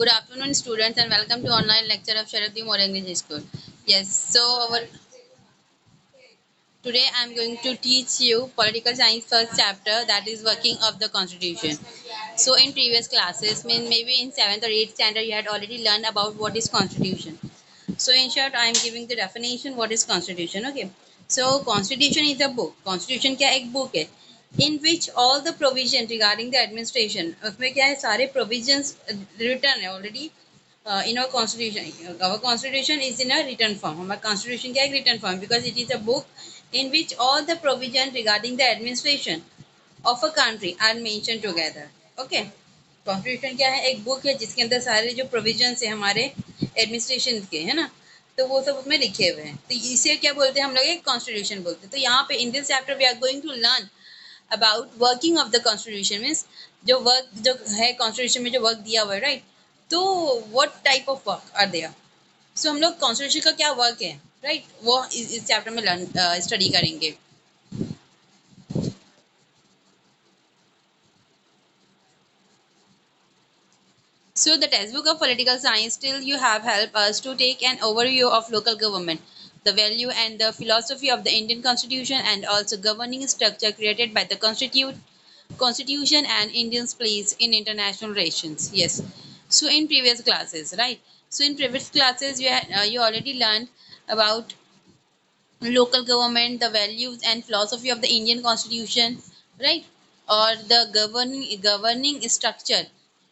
Good afternoon, students, and welcome to online lecture of Sharathi More English School. Yes, today I am going to teach you political science first chapter, that is working of the constitution. So in previous classes, maybe in 7th or 8th standard, you had already learned about what is constitution. So in short, I am giving the definition what is constitution. Okay. So constitution is a book. Constitution क्या एक book है in which all the provision regarding the administration, उसमें क्या है सारे provisions written है already in our constitution. Our constitution is in a written form. हमारा constitution क्या है written form, because it is a book in which all the provision regarding the administration of a country are mentioned together. Okay. Constitution क्या है, एक book है जिसके अंदर सारे जो प्रोविजंस है हमारे एडमिनिस्ट्रेशन के, है ना, तो वो सब उसमें लिखे हुए हैं, तो इसे क्या बोलते हैं हम लोग, एक कॉन्स्टिट्यूशन बोलते हैं। तो यहाँ पे in this chapter we are going to learn about working of the constitution, means जो वर्क जो है कॉन्स्टिट्यूशन में जो वर्क दिया हुआ है, राइट, तो what type of work are there. So हम लोग कॉन्स्टिट्यूशन का क्या वर्क है, राइट, वो इस चैप्टर में लर्न स्टडी करेंगे। So the textbook of political science still you have helped us to take an overview of local government, the value and the philosophy of the Indian constitution, and also governing structure created by the constitution and Indians' place in international relations. Yes. So in previous classes, right? So in previous classes you already learned about local government, the values and philosophy of the Indian constitution, right? और the governing structure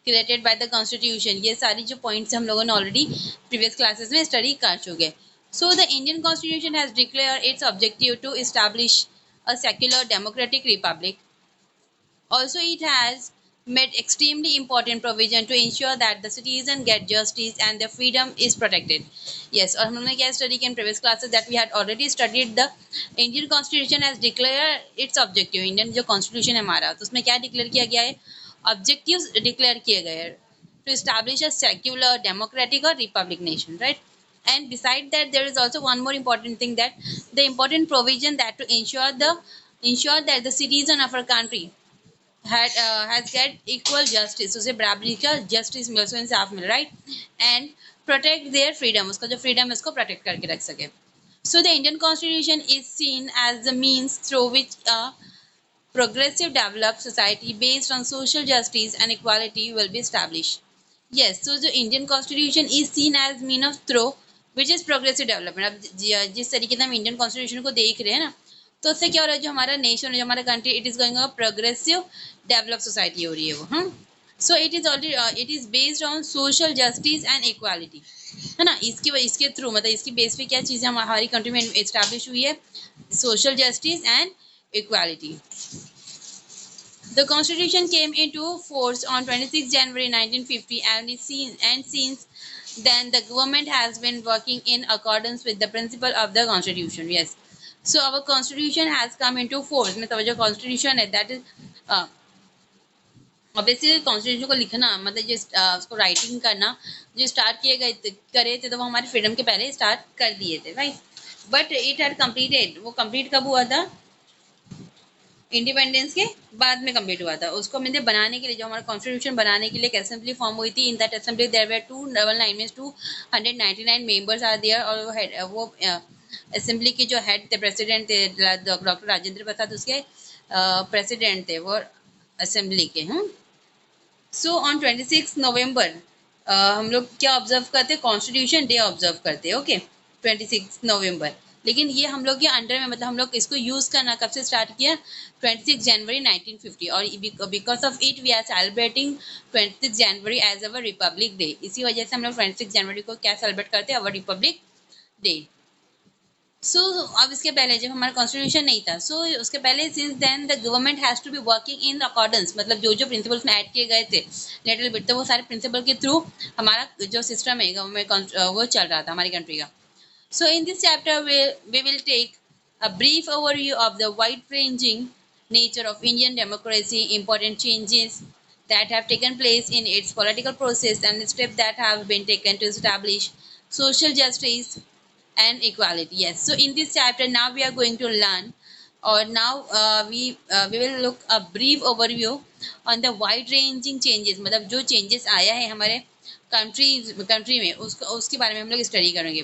created by the constitution, ये सारी जो points हम लोगों ने already previous classes में study कर चुके हैं. So the Indian constitution has declared its objective to establish a secular democratic republic. Also, it has made extremely important provision to ensure that the citizen get justice and their freedom is protected. Yes, और हमने क्या study in previous classes that we had already studied the Indian Constitution has declared its objective. Indian जो constitution है हमारा, तो उसमें क्या declare किया गया है, objectives declare किए गए हैं to establish a secular, democratic or republic nation, right? And beside that, there is also one more important thing, that the important provision that to ensure that the citizen of our country has get equal justice, उसे बराबरी का justice मिले, उसको इंसाफ मिले, right, and protect their freedom, उसका जो freedom है उसको protect करके रख सके. So the Indian Constitution is seen as the means through which a progressive developed society based on social justice and equality will be established. Yes, so the Indian Constitution is seen as mean of through which is progressive development. अब जिस तरीके से हम Indian constitution को देख रहे हैं ना, तो उससे क्या हो रहा है, जो हमारा नेशन है, जो हमारा country, it is going a progressive develop society हो रही है वो, हम. So it is already it is based on social justice and equality, है ना, इसके थ्रू, मतलब इसकी बेस पे क्या चीज़ें हमारी कंट्री में एस्टैब्लिश हुई है, social justice and equality. The Constitution came into force on 26 January 1950, and since then the government has been working in accordance with the principle of the Constitution. Yes. So our Constitution has come into force. मतलब जो Constitution है, that is obviously Constitution को लिखना, मतलब जो उसको writing करना जो स्टार्ट किए गए करे थे, तो वो हमारे फ्रीडम के पहले स्टार्ट कर दिए थे, right. But it had completed, वो कंप्लीट कब हुआ था, इंडिपेंडेंस के बाद में कंप्लीट हुआ था. उसको मैंने बनाने के लिए, जो हमारा कॉन्स्टिट्यूशन बनाने के लिए एक असेंबली फॉर्म हुई थी. In that assembly there were 299 means 299 members are there, और वो असेंबली के जो हेड थे, प्रेसिडेंट थे डॉक्टर राजेंद्र प्रसाद, उसके प्रेसिडेंट थे वो असेंबली के. सो ऑन 26 नवंबर हम लोग क्या ऑब्जर्व करते, कॉन्स्टिट्यूशन डे ऑब्जर्व करते. ओके, 26 नवंबर. लेकिन ये हम लोग के अंडर में, मतलब हम लोग इसको यूज़ करना कब से स्टार्ट किया, 26 जनवरी 1950, और because of it we are celebrating 26 January as our republic day. इसी वजह से हम लोग 26 जनवरी को क्या सेलिब्रेट करते हैं, अवर रिपब्लिक डे. सो अब इसके पहले जब हमारा कॉन्स्टिट्यूशन नहीं था, सो उसके पहले since then the government has to be working in accordance, मतलब जो जो प्रिंसिपल्स में ऐड किए गए थे लिटिल बिट, तो वो सारे प्रिंसिपल के थ्रू हमारा जो सिस्टम है गवर्नमेंट वो चल रहा था हमारी कंट्री का. So in this chapter, we will take a brief overview of the wide-ranging nature of Indian democracy, important changes that have taken place in its political process, and steps that have been taken to establish social justice and equality. Yes. So in this chapter, now we are going to learn, or now we will look a brief overview on the wide-ranging changes. मतलब जो changes आया है हमारे country में उसके बारे में हम लोग स्टडी करेंगे।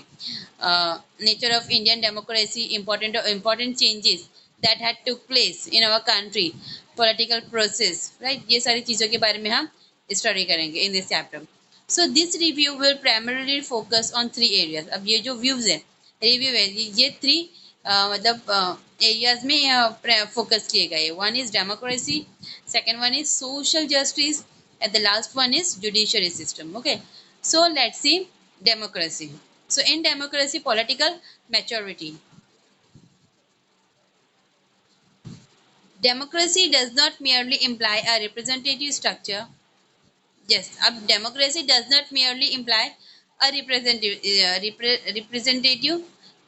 Nature of Indian democracy, important changes that had took place in our country, political process, right, ये सारी चीज़ों के बारे में हम स्टडी करेंगे in this chapter. So this review will primarily focus on 3 areas. अब ये जो व्यूज है, रिव्यू है, ये 3 मतलब एरियाज में फोकस किए गए। One is democracy, second one is social justice, and the last one is judiciary system. Okay, so let's see democracy. So in democracy, political maturity. Democracy does not merely imply a representative structure. Yes, अब democracy does not merely imply a representative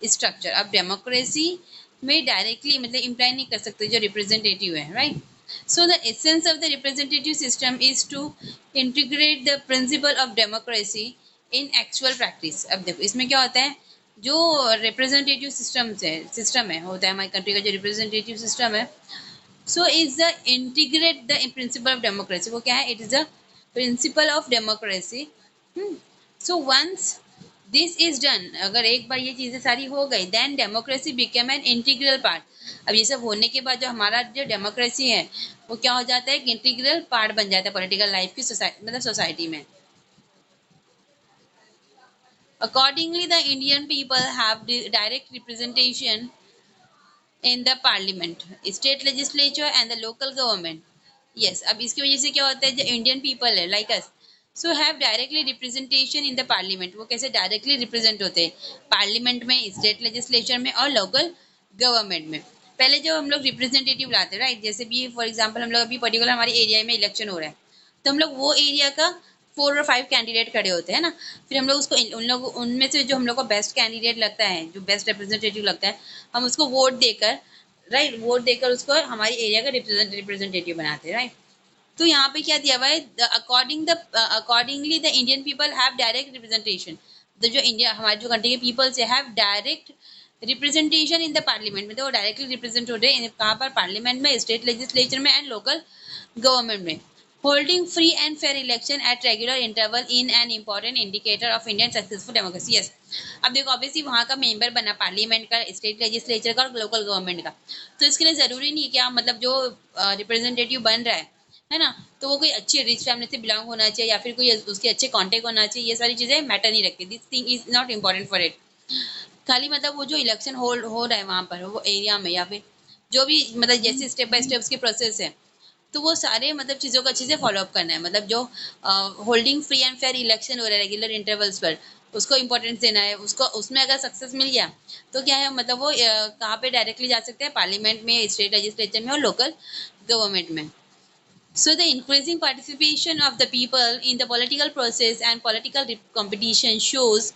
structure. अब democracy में directly मतलब imply नहीं कर सकते जो representative है, right? So the essence of the representative system is to integrate the principle of democracy in actual practice. अब देखो इसमें क्या होता है, जो representative system है होता है हमारी कंट्री का जो representative system है, so is the integrate the principle of democracy. वो क्या है? It is the principle of democracy. So once this is done, अगर एक बार ये चीज़ें सारी हो गई, then democracy became an integral part. अब ये सब होने के बाद जो हमारा जो डेमोक्रेसी है वो क्या हो जाता है, इंटीग्रल पार्ट बन जाता है पॉलिटिकल लाइफ की, सोसाइटी में। Accordingly, the Indian people have direct representation in the parliament, state legislature and the local government. Yes, अब इसकी वजह से क्या होता है, जो इंडियन पीपल है like us, so have directly representation in the parliament. वो कैसे डायरेक्टली रिप्रेजेंट होते हैं पार्लियामेंट में, स्टेट लेजिस्लेचर में और लोकल गवर्नमेंट में। पहले जो हम लोग रिप्रेजेंटेटिव लाते हैं, राइट, जैसे भी फॉर एग्जांपल हम लोग अभी पर्टिकुलर हमारे एरिया में इलेक्शन हो रहा है, तो हम लोग वो एरिया का 4 और 5 कैंडिडेट खड़े होते हैं ना, फिर हम लोग उसको उन लोग उनमें से जो हम लोग को बेस्ट कैंडिडेट लगता है, जो बेस्ट रिप्रेजेंटेटिव लगता है, हम उसको वोट देकर, राइट, वोट देकर उसको हमारी एरिया का रिप्रेजेंटेटिव बनाते हैं, राइट। तो यहाँ पे क्या दिया हुआ है, accordingly the Indian people have direct representation. तो जो इंडिया हमारी जो कंट्री के peoples have direct representation in the parliament में, तो वो डायरेक्टली रिप्रेजेंट हो रहे हैं कहाँ पर, पार्लियामेंट में, स्टेट लेजिस्लेचर में एंड लोकल गवर्नमेंट में। Holding free and fair election at regular interval in an important indicator of Indian successful democracy. Yes, अब देखो ऑब्वियसली वहाँ का मेंबर बना पार्लियामेंट का, स्टेट लेजिस्लेचर का और लोकल गवर्नमेंट का, तो इसके लिए ज़रूरी नहीं है क्या, मतलब जो रिप्रेजेंटेटिव बन रहा है ना, तो वो कोई अच्छी रिच फैमिली से बिलोंग होना चाहिए या फिर कोई उसके अच्छे कॉन्टेक्ट होना चाहिए, ये सारी चीज़ें मैटर नहीं रखती। This thing is not important for it. खाली मतलब वो जो इलेक्शन होल्ड हो रहा है वहाँ पर वो एरिया में, या फिर जो भी मतलब जैसे स्टेप बाय स्टेप उसकी प्रोसेस है, तो वो सारे मतलब चीज़ों को अच्छे से फॉलो अप करना है। मतलब जो holding free and fair election हो रहा है रेगुलर इंटरवल्स पर, उसको इंपॉर्टेंस देना है, उसको उसमें अगर सक्सेस मिल गया तो क्या है, मतलब वो कहाँ पे डायरेक्टली जा सकते हैं, पार्लियामेंट में, स्टेट लेजिस्लेचर में और लोकल गवर्नमेंट में। So the increasing participation of the people in the political process and political competition shows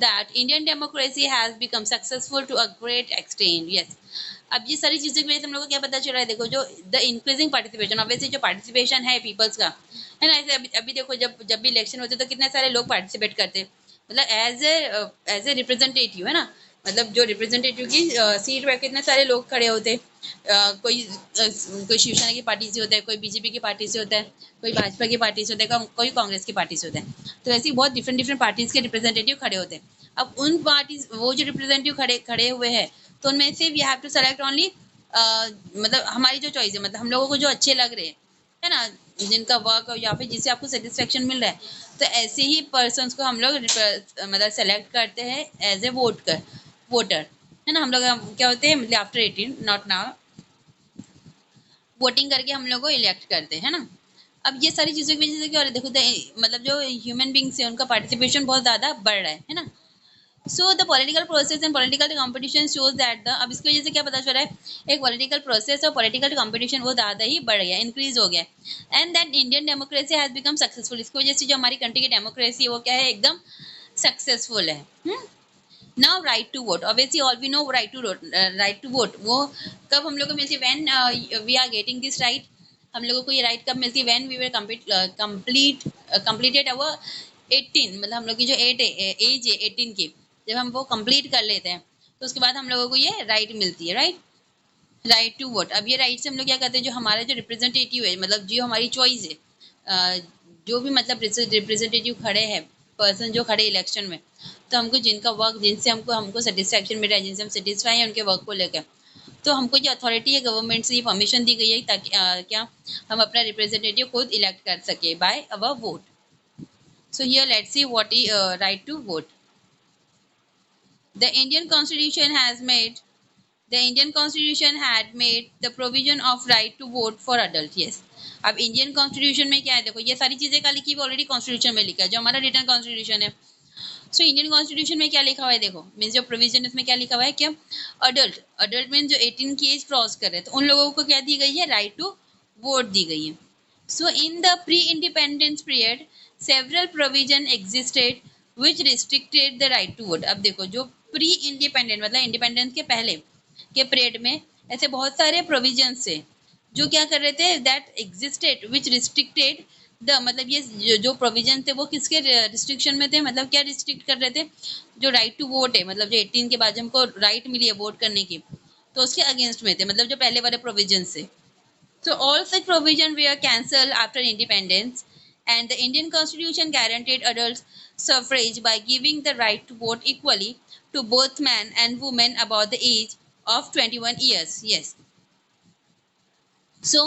that Indian democracy has become successful to a great extent. Yes. अब ये सारी चीज़ों की वजह से हम लोग को क्या पता चल रहा है, देखो जो द इंक्रीजिंग पार्टिसिपेशन, ऑब्वियसली जो पार्टिसिपेशन है पीपल्स का, है ना, ऐसे अभी देखो जब भी इलेक्शन होते तो कितने सारे लोग पार्टिसिपेट करते हैं, मतलब एज ए रिप्रेजेंटेटिव, है ना, मतलब जो रिप्रेजेंटेटिव की सीट पर कितने सारे लोग खड़े होते हैं। कोई शिवसेना की पार्टी से होता है, कोई बीजेपी की पार्टी से होता है, कोई भाजपा की पार्टी से होता है, कोई कांग्रेस की पार्टी से होता है। तो ऐसी बहुत डिफरेंट डिफरेंट पार्टीज के रिप्रेजेंटेटिव खड़े होते हैं। अब उन पार्टीज, वो जो रिप्रेजेंटेटिव खड़े हुए हैं, तो उनमें से we have to select only, मतलब हमारी जो चॉइस है, मतलब हम लोगों को जो अच्छे लग रहे हैं, है ना, जिनका वर्क या फिर जिससे आपको सेटिस्फेक्शन मिल रहा है, तो ऐसे ही पर्सनस को हम लोग मतलब सेलेक्ट करते हैं एज ए वोटर, है ना। हम लोग क्या होते हैं, मतलब आफ्टर 18, नॉट नाउ, वोटिंग करके हम लोग को इलेक्ट करते हैं ना। अब ये सारी चीज़ों की वजह से क्या हो रहा है, देखो मतलब जो ह्यूमन बींग्स है उनका पार्टिसिपेशन बहुत ज़्यादा बढ़ रहा है ना। So the political process and political competition shows that the, अब इसकी वजह से क्या पता चल रहा है, एक पॉलिटिकल प्रोसेस और पॉलिटिकल कंपटीशन वो ज़्यादा ही बढ़ गया, इंक्रीज हो गया, and that Indian democracy has become successful. इसकी वजह से जो हमारी कंट्री की डेमोक्रेसी वो क्या है, एकदम सक्सेसफुल है। Now right to vote, obviously all we know right to vote वो कब हम लोग को मिलती है, when we are getting this right. हम लोगों को ये राइट कब मिलती है, when we were completed our 18, मतलब हम लोग की जो एज है 18 की, जब हम वो कंप्लीट कर लेते हैं तो उसके बाद हम लोगों को ये राइट मिलती है, राइट टू वोट। अब ये राइट से हम लोग क्या करते हैं, जो हमारा जो रिप्रेजेंटेटिव है, मतलब जो हमारी चॉइस है, जो भी मतलब रिप्रेजेंटेटिव खड़े हैं, पर्सन जो खड़े इलेक्शन में, तो हमको जिनका वर्क, जिनसे हमको हमको सेटिस्फैक्शन मिल रहा है, जिनसे हम सेटिस्फाई हैं उनके वर्क को लेकर, तो हमको ये अथॉरिटी है, गवर्नमेंट से ये परमिशन दी गई है ताकि क्या हम अपना रिप्रेजेंटेटिव खुद इलेक्ट कर सके by our vote. So here let's see what is right to vote. The Indian Constitution has made the Indian Constitution had made the provision of right to vote for adult. Yes. अब Indian constitution में क्या है, देखो ये सारी चीजें क्या लिखी हुई ऑलरेडी कॉन्स्टिट्यूशन में लिखा है, जो हमारा रिटर्न कॉन्स्टिट्यूशन है. सो इंडियन कॉन्स्टिट्यूशन में क्या लिखा हुआ है, देखो मीन्स जो प्रोविजन इसमें क्या लिखा हुआ है, क्या अडल्ट अडल्ट मीन्स जो 18 की एज क्रॉस कर रहे हैं, तो उन लोगों को क्या दी गई है, राइट टू वोट दी गई है. So in the pre independence period several provision existed which restricted the right to vote. अब देखो जो प्री इंडिपेंडेंट मतलब इंडिपेंडेंस के पहले के पीरियड में ऐसे बहुत सारे प्रोविजन थे जो क्या कर रहे थे, that existed which restricted the, मतलब ये जो प्रोविजन थे वो किसके रिस्ट्रिक्शन में थे, मतलब क्या रिस्ट्रिक्ट कर रहे थे, जो राइट टू वोट है, मतलब जो 18 के बाद हमको राइट मिली है वोट करने की, तो उसके अगेंस्ट में थे, मतलब जो पहले वाले प्रोविजन से. So all such provisions were cancelled after independence, and the Indian Constitution guaranteed adult suffrage by giving the right to vote equally to both men and women above the age of 21 years. Yes. So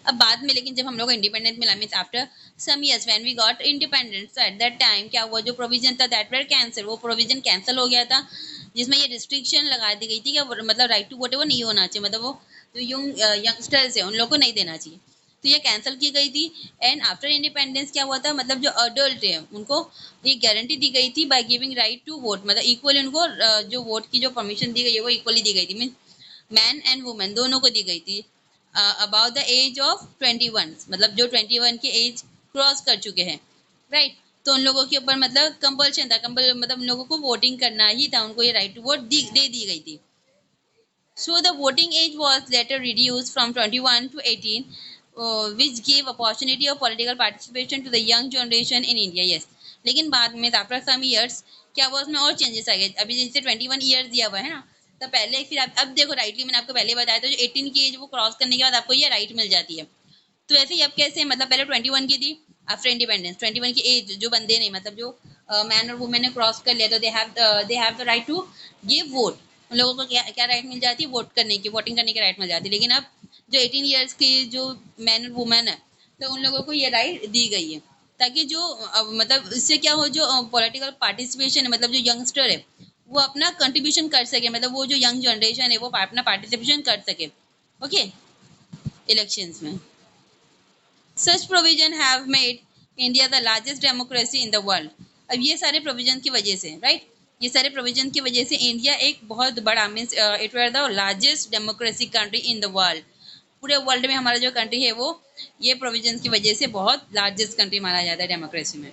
अब बाद में लेकिन जब हम लोग independent मिला, means after some years when we got independence, at that time क्या हुआ, जो प्रोविजन था दैट वर कैंसिल, वो प्रोविजन कैंसिल हो गया था जिसमें ये रिस्ट्रिक्शन लगा दी गई थी कि मतलब राइट टू वोट वो नहीं होना चाहिए, मतलब वो जो यंगस्टर्स है उन लोगों को नहीं देना चाहिए, तो ये कैंसिल की गई थी. एंड आफ्टर इंडिपेंडेंस क्या हुआ था, मतलब जो अडल्ट है उनको ये गारंटी दी गई थी by giving right to vote, मतलब इक्वली उनको जो वोट की जो परमिशन दी गई है वो इक्वली दी गई थी, मीन्स मैन एंड वुमेन दोनों को दी गई थी अबाउट द एज ऑफ 21, मतलब जो 21 की एज क्रॉस कर चुके हैं, राइट. तो उन लोगों के ऊपर मतलब कंपल्शन था, मतलब उन लोगों को वोटिंग करना ही था, उनको ये राइट टू वोट दे दी गई थी. So the voting age was later reduced from 21 to 18, which gave opportunity of political participation to the young generation in India. Yes. लेकिन बाद में after some years क्या हुआ, उसमें और चेंजेस आ गए. अभी जैसे 21 ईयर्स दिया हुआ है ना, तो पहले फिर अब देखो राइटली मैंने आपको पहले बताया था, जो 18 की एज वो क्रॉस करने के बाद आपको ये राइट मिल जाती है. तो ऐसे ही अब कैसे, मतलब पहले 21 की थी, आफ्टर इंडिपेंडेंस 21 की एज जो बंदे ने, मतलब जो मैन और वुमेन ने क्रॉस कर लिया, तो they have the right to give vote. उन लोगों को क्या क्या राइट मिल जाती है, वोट करने की, वोटिंग करने की राइट मिल जाती है. लेकिन अब जो 18 ईयर्स की जो मैन और वुमेन है, तो उन लोगों को ये राइट दी गई है ताकि जो मतलब इससे क्या हो, जो पॉलिटिकल पार्टिसिपेशन है, मतलब जो यंगस्टर है वो अपना कंट्रीब्यूशन कर सके, मतलब वो जो यंग जनरेशन है वो अपना पार्टिसिपेशन कर सके, ओके, इलेक्शंस में. Such provision have made India the largest democracy in the world. अब ये सारे प्रोविजन की वजह से, राइट, ये सारे प्रोविजन की वजह से इंडिया एक बहुत बड़ा, means it were the largest democracy country in the world. पूरे वर्ल्ड में हमारा जो कंट्री है वो ये प्रोविजन की वजह से बहुत लार्जेस्ट कंट्री माना जाता है डेमोक्रेसी में.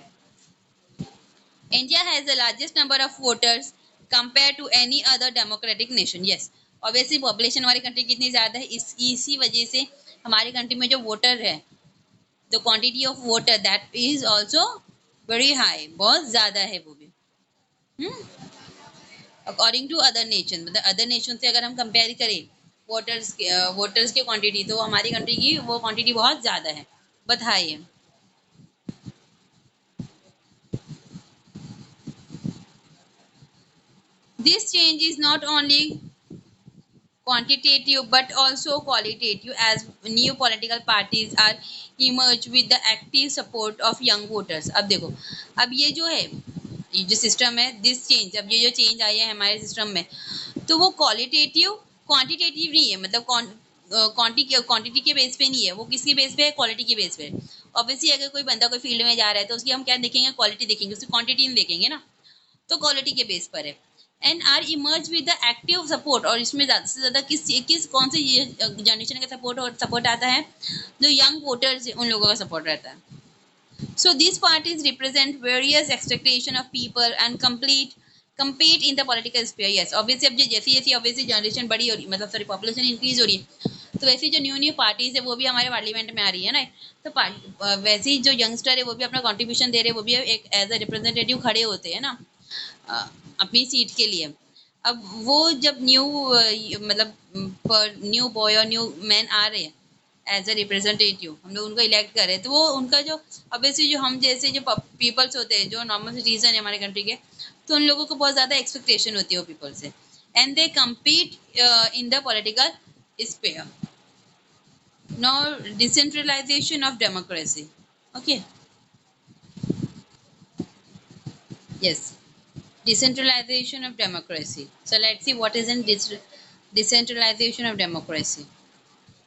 India has the largest number of voters compare to any other democratic nation. Yes, obviously population हमारी कंट्री कितनी ज़्यादा है, इसी वजह से हमारी कंट्री में जो वोटर है, the quantity of water that is also very high, बहुत ज़्यादा है वो भी. अकॉर्डिंग टू अदर नेशन, मतलब अदर नेशन से अगर हम कंपेयर करें वोटर्स के क्वांटिटी, तो हमारी कंट्री की वो क्वांटिटी बहुत ज़्यादा है, बहुत हाई है. This change is not only quantitative but also qualitative, as new political parties are emerge with the active support of young voters. अब देखो, अब ये जो है, ये जो सिस्टम है, दिस चेंज, अब ये जो चेंज आई है हमारे सिस्टम में, तो वो क्वालिटेटिव क्वांटिटेटिव नहीं है, मतलब क्वांटिटी के बेस पे नहीं है, वो किसके बेस पे है, क्वालिटी के बेस पे. ऑब्वियसली अगर कोई बंदा कोई फील्ड में जा रहा है तो उसकी हम क्या देखेंगे, क्वालिटी देखेंगे, उसकी क्वांटिटी नहीं देखेंगे ना, तो क्वालिटी के बेस पर है. And are emerge with the active support, और इसमें ज़्यादा से ज़्यादा किस कौन से जनरेशन का सपोर्ट आता है, जो यंग वोटर्स उन लोगों का सपोर्ट रहता है. So these parties represent various expectation of people and compete in the political sphere. Yes, obviously अब जैसी जैसी obviously जनरेशन बड़ी हो रही, मतलब सॉरी पॉपुलेशन इंक्रीज हो रही है, तो वैसे जो न्यू पार्टीज है वो भी हमारे पार्लियामेंट में आ रही है ना, तो वैसे ही जो यंगस्टर है वो भी अपना कंट्रीब्यूशन दे रहे हैं, वो भी एक एज अ रिप्रेजेंटेटिव खड़े होते हैं ना अपनी सीट के लिए. अब वो जब न्यू मतलब न्यू बॉय और न्यू मैन आ रहे हैं, एज अ रिप्रेजेंटेटिव, हम लोग उनको इलेक्ट कर रहे हैं, तो वो उनका जो ऑब्वियसली जो हम जैसे जो पीपल्स होते हैं, जो नॉर्मल सिटीजन है हमारे कंट्री के, तो उन लोगों को बहुत ज़्यादा एक्सपेक्टेशन होती है वो पीपल से, and they compete in the political sphere. Now, decentralization of democracy. Okay. Yes. Decentralization of democracy. So let's see what is in decentralization of democracy.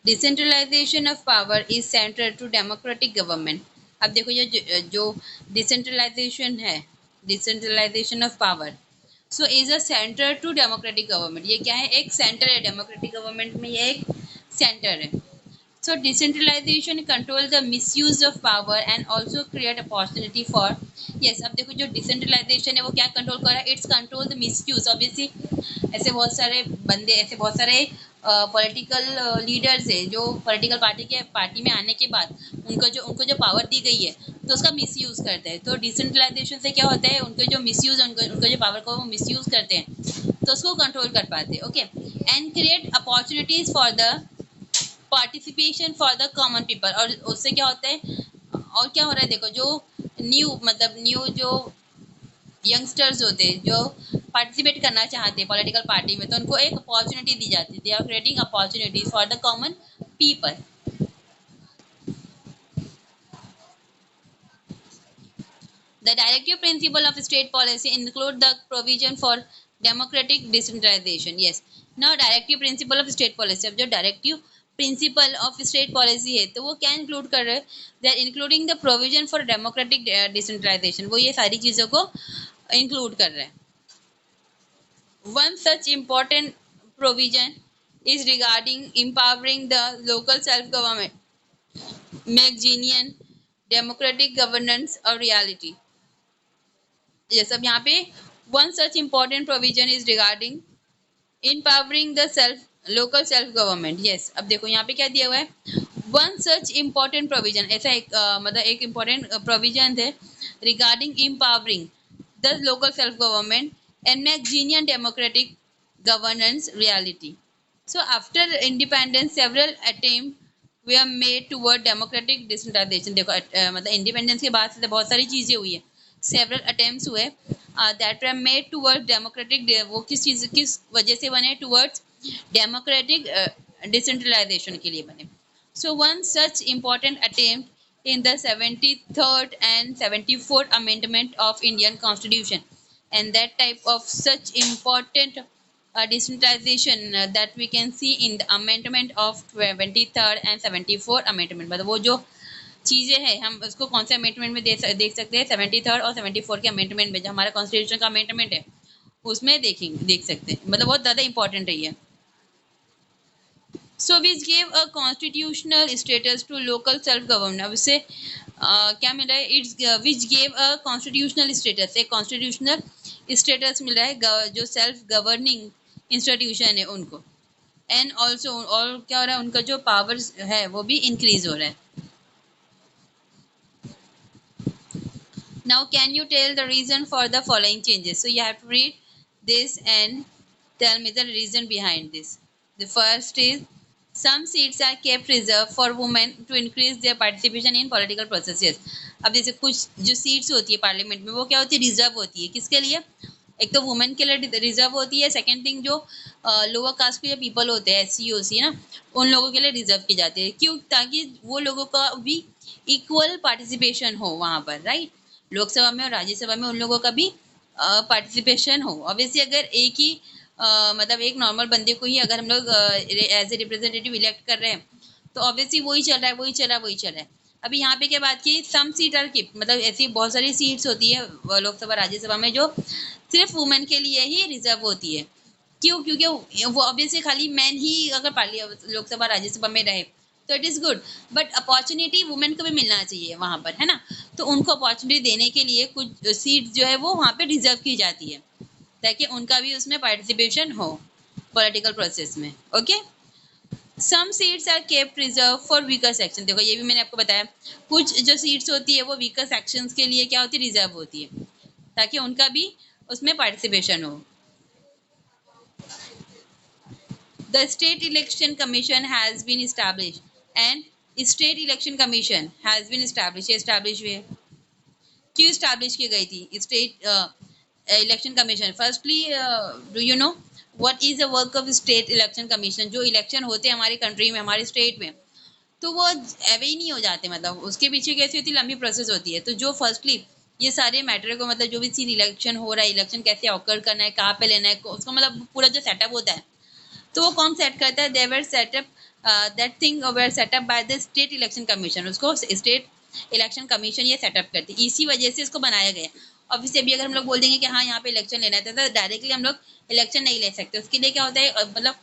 Decentralization of power is central to democratic government. अब देखो ये जो decentralisation है, decentralisation of power, so is a centre to democratic government. ये क्या है? एक centre है डेमोक्रेटिक गवर्नमेंट में, ये एक सेंटर है. So decentralization control the misuse of power and also create opportunity for. Yes, अब देखो जो decentralization है वो क्या कंट्रोल कर रहा है? It's control the misuse. Obviously ऐसे बहुत सारे बंदे, ऐसे बहुत सारे पॉलिटिकल लीडर्स है जो पॉलिटिकल पार्टी में आने के बाद उनको जो पावर दी गई है तो उसका मिसयूज करते हैं. तो डिसेंट्रलाइजेशन से क्या होता है? उनको जो मिसयूज, उनको जो पावर को वो मिसयूज करते हैं तो उसको कंट्रोल कर पाते हैं. Okay. And create opportunities for the participation for the common people. और उससे क्या होता है, और क्या हो रहा है? देखो जो न्यू जो यंगस्टर्स होते हैं जो पार्टिसिपेट करना चाहते हैं पॉलिटिकल पार्टी में, तो उनको एक अपॉर्चुनिटी दी जाती है. They are creating opportunities for the common people. The directive principle of state policy include the provision for democratic decentralization. Yes. Now directive principle of state policy. अब जो directive principle of state policy है तो वो क्या include कर रहे हैं? They are including the provision for democratic decentralization. वो ये सारी चीज़ों को include कर रहे हैं. One such important provision is regarding empowering the local self-government, make genuine democratic governance a reality. Yes, अब यहाँ पे one such important provision is regarding empowering the local self government. Yes, अब देखो यहाँ पे क्या दिया हुआ है? One such important provision, ऐसा एक मतलब एक important provision है regarding empowering the local self government and make genuine democratic governance reality. So after independence, several attempts were made toward democratic decentralization. देखो मतलब इंडिपेंडेंस के बाद से बहुत सारी चीज़ें हुई है. सेवरल अटेम्प्ट्स हुए that were made toward democratic. वो किस वजह से बने? टूवर्ड्स डेमोक्रेटिक डिसेंट्रलाइजेशन के लिए बने. So one such important attempt in the 73rd and 74th amendment of Indian Constitution, and that type of such important decentralization that we can see in the amendment of 23rd and 74th amendment. मतलब वो जो चीज़ें हैं हम उसको कौन से amendment में देख सकते हैं? 73rd और 74 के अमेंडमेंट में, जो हमारा कॉन्स्टिट्यूशन का अमेंडमेंट है उसमें देख सकते हैं. मतलब बहुत ज़्यादा इंपॉर्टेंट रही है. So which gave a constitutional status to local self government. अब इससे क्या मिल रहा है? It's which gave a constitutional status. एक कॉन्स्टिट्यूशनल स्टेटस मिल रहा है जो सेल्फ गवर्निंग इंस्टीट्यूशन है उनको. एंड ऑल्सो और क्या हो रहा है? उनका जो पावर्स है वो भी इंक्रीज हो रहा है. Now, can you tell the reason for the following changes? So you have to read this and tell me the reason behind this. The first is some seats are kept reserved for women to increase their participation in political processes. अब जैसे कुछ जो seats होती है parliament में वो क्या होती है? रिजर्व होती है. किसके लिए? एक तो वुमेन के लिए रिजर्व होती है. सेकंड थिंग जो लोअर कास्ट के जो पीपल होते हैं SC OC ना, उन लोगों के लिए रिजर्व की जाती है. क्यों? ताकि वो लोगों का भी इक्वल पार्टिसिपेशन हो वहाँ पर. राइट. लोकसभा में और राज्यसभा में उन लोगों का भी पार्टिसिपेशन हो. ऑब्वियसली अगर एक ही मतलब एक नॉर्मल बंदे को ही अगर हम लोग एज ए रिप्रेजेंटेटिव इलेक्ट कर रहे हैं तो ऑब्वियसली वही चल रहा है, वही चल रहा है, वही चल रहा है. अभी यहाँ पे क्या बात की? सम सीट आर कीप, मतलब ऐसी बहुत सारी सीट्स होती है लोकसभा राज्यसभा में जो सिर्फ वुमेन के लिए ही रिजर्व होती है. क्यों? क्योंकि वो ऑब्वियसली खाली मैन ही अगर लोकसभा राज्यसभा में रहे तो it is good, but opportunity women को भी मिलना चाहिए वहाँ पर, है ना. तो उनको अपॉर्चुनिटी देने के लिए कुछ सीट जो है वो वहाँ पे रिजर्व की जाती है ताकि उनका भी उसमें पार्टिसिपेशन हो पॉलिटिकल प्रोसेस में. Okay. Some seats are kept reserve for weaker section. देखो ये भी मैंने आपको बताया, कुछ जो सीट्स होती है वो वीकर सेक्शंस के लिए क्या होती है? रिजर्व होती है ताकि उनका भी उसमें पार्टिसिपेशन हो. The state election commission has been established. And state election commission has been establish हुए। क्यों स्टैब्लिश की गई थी state election commission? Firstly, do you know what is the work of state election commission? जो election होते हैं हमारी country में, हमारे स्टेट में, तो वो अवे ही नहीं हो जाते, मतलब उसके पीछे कैसी होती है, लंबी प्रोसेस होती है। तो जो फर्स्टली ये सारे मैटर को, मतलब जो भी चीज इलेक्शन हो रहा है, इलेक्शन कैसे ऑकर करना है, कहाँ पे लेना है, उसको मतलब पूरा जो सेटअप होता है, तो वो कौन सेट करता है? They were set up, that thing were set up by the state election commission. उसको स्टेट इलेक्शन कमीशन ये सेटअप करती है, इसी वजह से इसको बनाया गया है। ऑब्वियसली अभी अगर हम लोग बोल देंगे कि हाँ यहाँ पे इलेक्शन लेना है, तो डायरेक्टली हम लोग इलेक्शन नहीं ले सकते। उसके लिए क्या होता है, मतलब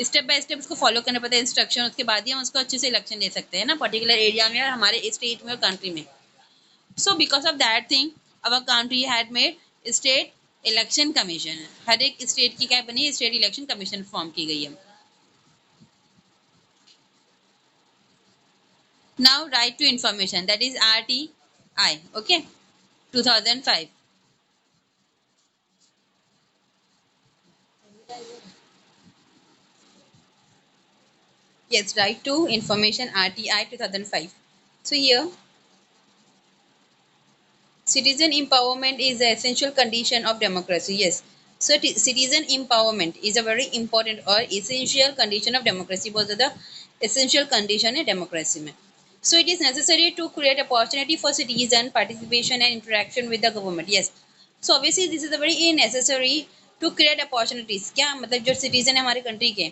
स्टेप बाय स्टेप उसको फॉलो करना पड़ता है, इंस्ट्रक्शन, उसके बाद ही हम उसको अच्छे से इलेक्शन ले सकते हैं ना, पर्टिकुलर एरिया में और हमारे स्टेट में और कंट्री में। So because of that thing our country had made state election commission. हर एक स्टेट की क्या बनी, स्टेट इलेक्शन कमीशन फॉर्म की गई है। Now right to information, that is RTI, okay, 2005. Yes, right to information, RTI 2005. So here, citizen empowerment is the essential condition of democracy. Yes. So citizen empowerment is a very important or essential condition of democracy. Both are the essential condition in democracy में. So it is necessary to create opportunity for citizen participation and interaction with the government. Yes. So obviously this is a very necessary to create opportunities. क्या मतलब जो citizen है हमारे country के,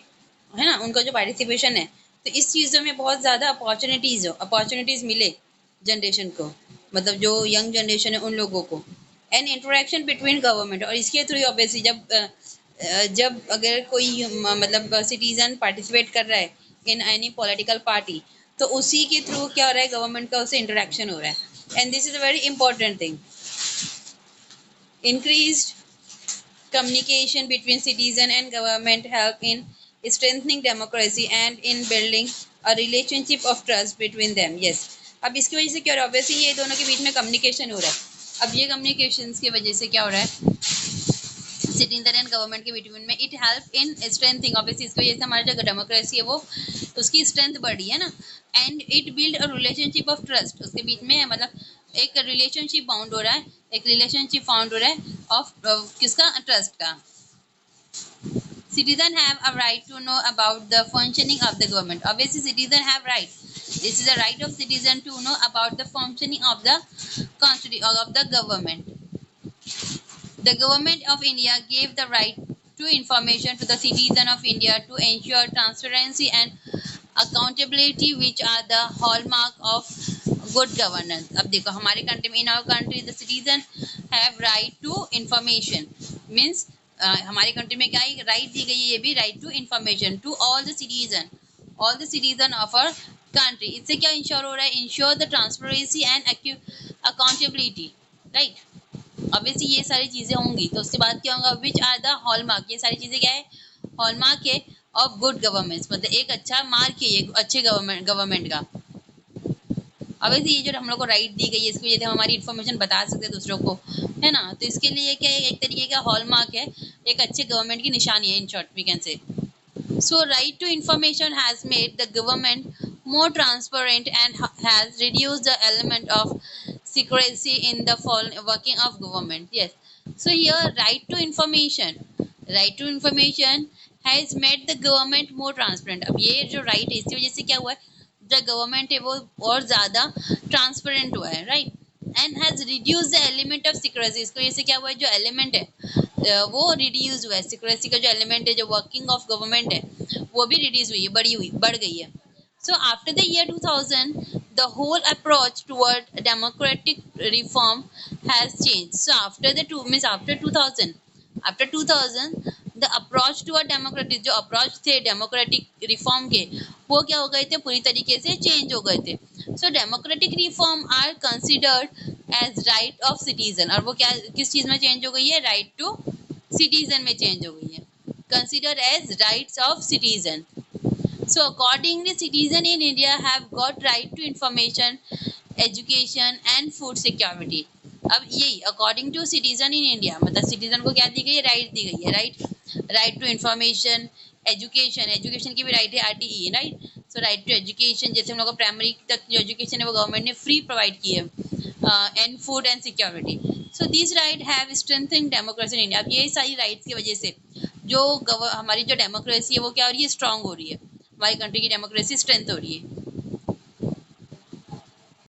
है ना, उनका जो participation है, तो इस चीज़ों में बहुत ज़्यादा अपॉर्चुनिटीज़ मिले जनरेशन को, मतलब जो यंग जनरेशन है उन लोगों को, एंड इंटरेक्शन बिटवीन गवर्नमेंट। और इसके थ्रू ऑब्वियसली जब अगर कोई मतलब सिटीजन पार्टिसिपेट कर रहा है इन एनी पॉलिटिकल पार्टी, तो उसी के थ्रू क्या हो रहा है, गवर्नमेंट का उससे इंटरेक्शन हो रहा है। And this is a very important thing. Increased communication between citizen and government help in strengthening democracy and in building a relationship of trust between them. Yes. अब इसकी वजह से क्या हो रहा है, ऑब्वियसली ये दोनों के बीच में कम्युनिकेशन हो रहा है। अब ये कम्युनिकेशन की वजह से क्या हो रहा है, सिटीजन एंड गवर्नमेंट के बिटवीन में, it help in strengthening, obviously इसकी वजह से हमारा जो डेमोक्रेसी है वो उसकी स्ट्रेंथ बढ़ी है ना। And it build a relationship of trust, उसके बीच में मतलब एक रिलेशनशिप बाउंड हो रहा है, एक रिलेशनशिप फाउंड हो रहा है ऑफ किसका, ट्रस्ट का। Citizens have a right to know about the functioning of the government. Obviously, citizens have right. This is the right of citizen to know about the functioning of the constitution of the government. The government of India gave the right to information to the citizen of India to ensure transparency and accountability, which are the hallmark of good governance. अब देखो हमारे country में, in our country the citizen have right to information, means हमारे country में क्या right दी गई है, ये भी right to information to all the citizen of our country. इससे क्या इंश्योर हो रहा है, ensure the transparency and accountability, right. Obviously ये सारी चीजें होंगी, तो उसके बाद क्या होगा, विच आर द हॉलमार्क, ये सारी चीजें क्या है, हॉलमार्क है ऑफ गुड गवर्नेंस, मतलब एक अच्छा मार्क है ये अच्छे गवर्नमेंट का। ऑब्वियसली ये जो हम लोग को राइट दी गई है, इसकी वजह से हम हमारी इन्फॉर्मेशन बता सकते हैं दूसरों को, है ना। तो इसके लिए क्या है, एक तरीके का हॉलमार्क है, एक अच्छे गवर्नमेंट की निशानी है, in short we can say. So right to information has made the government more transparent and has reduced the element of secrecy in the working of government. Yes. So here right to information has made the government more transparent. अब ये जो right है इसकी वजह से क्या हुआ है, जो गवर्नमेंट है वो और ज़्यादा ट्रांसपेरेंट हुआ है, right. And has reduce the element of secrecy, इसको वजह से क्या हुआ है, जो एलिमेंट है वो रिड्यूस हुआ है, सिक्रेसी का जो एलिमेंट है, जो वर्किंग ऑफ गवर्नमेंट है वो भी रिड्यूस हुई है, बढ़ गई है। So after the year 2000, the whole approach toward democratic reform has changed. So after the after 2000, the approach toward democratic, जो approach थे democratic reform के, वो क्या हो गए थे, पूरी तरीके से change हो गए थे। So democratic reform are considered as right of citizen, और वो क्या किस चीज में change हो गई है, right to citizen में change हो गई है, considered as rights of citizen. So accordingly, citizens in India have got right to information, education and food security. अब यही according to citizen in India, मतलब सिटीजन को क्या दी गई है, राइट दी गई है, राइट टू इंफॉर्मेशन, एजुकेशन की भी राइट है, RTE, right. So right to education, जैसे हम लोग को प्राइमरी तक जो एजुकेशन है वो गवर्नमेंट ने फ्री प्रोवाइड की है। And food and security, so this right have strengthen democracy in India. अब ये सारी राइट्स की वजह से जो हमारी जो डेमोक्रेसी है वो क्या हो रही है, स्ट्रांग हो रही है, हमारी कंट्री की डेमोक्रेसी स्ट्रेंथ हो रही है।